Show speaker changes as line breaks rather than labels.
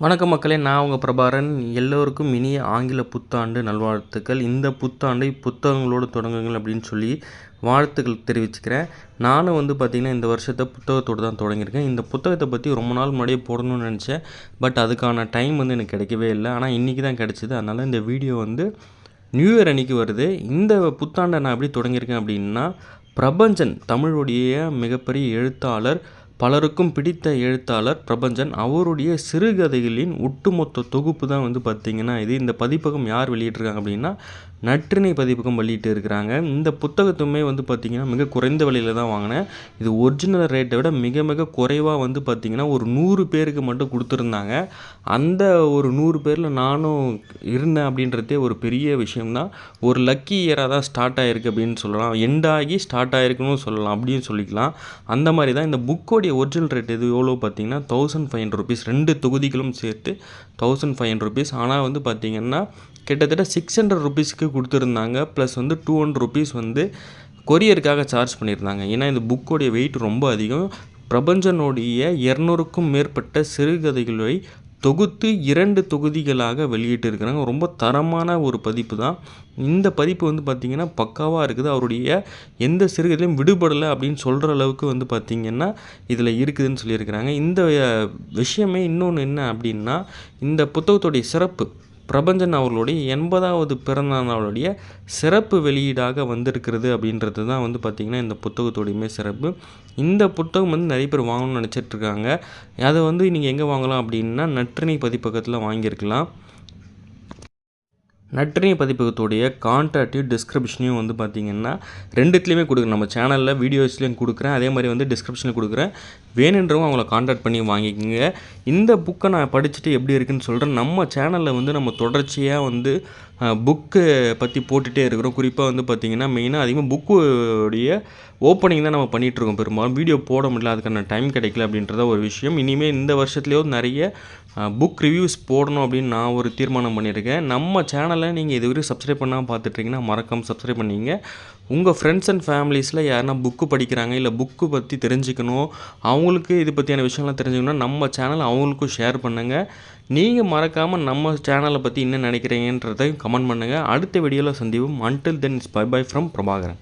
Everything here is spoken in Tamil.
வணக்கம் மக்களே, நான் உங்கள் பிரபாரன். எல்லோருக்கும் இனிய ஆங்கில புத்தாண்டு நல்வாழ்த்துக்கள். இந்த புத்தாண்டை புத்தகங்களோடு தொடங்குங்கள் அப்படின்னு சொல்லி வாழ்த்துக்கள் தெரிவிச்சுக்கிறேன். நானும் பார்த்திங்கன்னா இந்த வருஷத்தை புத்தகத்தோடு தான் தொடங்கியிருக்கேன். இந்த புத்தகத்தை பற்றி ரொம்ப நாள் முன்னாடியே போடணும்னு நினச்சேன். பட் அதுக்கான டைம் எனக்கு கிடைக்கவே இல்லை. ஆனால் இன்றைக்கி தான் கிடச்சிது. அதனால் இந்த வீடியோ நியூ இயர் அன்றைக்கி வருது. இந்த புத்தாண்டை நான் எப்படி தொடங்கியிருக்கேன் அப்படின்னா, பிரபஞ்சன் தமிழுடைய மிகப்பெரிய எழுத்தாளர், பலருக்கும் பிடித்த எழுத்தாளர் பிரபஞ்சன், அவருடைய சிறுகதைகளின் ஒட்டுமொத்த தொகுப்பு தான் பார்த்திங்கன்னா இது. இந்த பதிப்பகம் யார் வெளியிட்டிருக்காங்க அப்படின்னா, நற்றிணை பதிப்பகம் வெளியிட்டு இருக்கிறாங்க. இந்த புத்தகத்துமே பார்த்திங்கன்னா மிக குறைந்த விலையில் தான் வாங்கினேன். இது ஒரிஜினல் ரேட்டை விட மிக மிக குறைவாக பார்த்திங்கன்னா ஒரு 100 பேருக்கு மட்டும் கொடுத்துருந்தாங்க. அந்த ஒரு 100 பேரில் நானும் இருந்தேன் அப்படின்றதே ஒரு பெரிய விஷயம்தான். ஒரு லக்கி இயராக தான் ஸ்டார்ட் ஆகிருக்கு அப்படின்னு சொல்லலாம். எண்டாகி ஸ்டார்ட் ஆகிருக்குன்னு சொல்லலாம், அப்படின்னு சொல்லிக்கலாம். அந்த மாதிரி தான் இந்த புக்கோடைய ஒரிஜினல் ரேட் இது எவ்வளோ பார்த்திங்கன்னா 1500 ருபீஸ். 2 தொகுதிகளும் சேர்த்து 1500 ருபீஸ். ஆனால் பார்த்திங்கன்னா கிட்டத்தட்ட 600 ருபீஸ்க்கு கொடுத்துருந்தாங்க. ப்ளஸ் 200 ருபீஸ் கொரியருக்காக சார்ஜ் பண்ணியிருந்தாங்க. ஏன்னா இந்த புக்கோடைய வெயிட் ரொம்ப அதிகம். பிரபஞ்சனுடைய 200க்கும் மேற்பட்ட சிறுகதைகளை தொகுத்து 2 தொகுதிகளாக வெளியிட்டு இருக்கிறாங்க. ரொம்ப தரமான ஒரு பதிப்பு தான். இந்த பதிப்பு பார்த்திங்கன்னா பக்காவாக இருக்குது. அவருடைய எந்த சிறுகதையும் விடுபடலை அப்படின்னு சொல்கிற அளவுக்கு பார்த்திங்கன்னா இதில் இருக்குதுன்னு சொல்லியிருக்கிறாங்க. இந்த விஷயமே இன்னொன்று என்ன அப்படின்னா, இந்த புத்தகத்துடைய சிறப்பு, பிரபஞ்சன் அவர்களுடைய 80வது பிறந்த நாளுடைய சிறப்பு வெளியீடாக வந்திருக்கிறது அப்படின்றது தான் பார்த்திங்கன்னா இந்த புத்தகத்தோடையுமே சிறப்பு. இந்த புத்தகம் நிறைய பேர் வாங்கணும்னு நினச்சிட்ருக்காங்க. அதை நீங்கள் எங்கே வாங்கலாம் அப்படின்னா, நற்றிணை பதிப்பகத்தில் வாங்கியிருக்கலாம். நற்றிணை பதிப்பகத்துடைய கான்டாக்டையும் டிஸ்கிரிப்ஷனையும் பார்த்திங்கன்னா ரெண்டுத்துலேயுமே கொடுக்குறேன். நம்ம சேனலில் வீடியோஸ்லேயும் கொடுக்குறேன், அதே மாதிரி டிஸ்கிரிப்ஷனில் கொடுக்குறேன். வேணுன்றவங்க அவங்கள கான்டாக்ட் பண்ணி வாங்கிக்கோங்க. இந்த புக்கை நான் படிச்சுட்டு எப்படி இருக்குதுன்னு சொல்கிறேன். நம்ம சேனலில் நம்ம தொடர்ச்சியாக புக்கு பற்றி போட்டுகிட்டே இருக்கிறோம். குறிப்பாக பார்த்திங்கன்னா மெயினாக அதிகமாக புக்குடைய ஓப்பனிங் தான் நம்ம பண்ணிகிட்ருக்கோம். பெரும்பாலும் வீடியோ போட முடியல, அதுக்கான டைம் கிடைக்கல அப்படின்றத ஒரு விஷயம். இனிமேல் இந்த வருஷத்துலேயோ நிறைய புக் ரிவ்யூஸ் போடணும் அப்படின்னு நான் ஒரு தீர்மானம் பண்ணியிருக்கேன். நம்ம சேனலை நீங்கள் இதுவரையும் சப்ஸ்கிரைப் பண்ணாமல் பார்த்துட்ருக்கீங்கன்னா மறக்காமல் சப்ஸ்கிரைப் பண்ணிங்க. உங்கள் ஃப்ரெண்ட்ஸ் அண்ட் ஃபேமிலிஸில் யாருன்னா புக்கு படிக்கிறாங்க, இல்லை புக்கு பற்றி தெரிஞ்சுக்கணும், அவங்களுக்கு இது பற்றியான விஷயம்லாம் தெரிஞ்சுக்கணும்னா நம்ம சேனல் அவங்களுக்கும் ஷேர் பண்ணுங்கள். நீங்கள் மறக்காமல் நம்ம சேனலை பற்றி என்ன நினைக்கிறீங்கன்றதையும் கமெண்ட் பண்ணுங்கள். அடுத்த வீடியோவில் சந்திப்போம். Until then it's by by from Prabhakaran.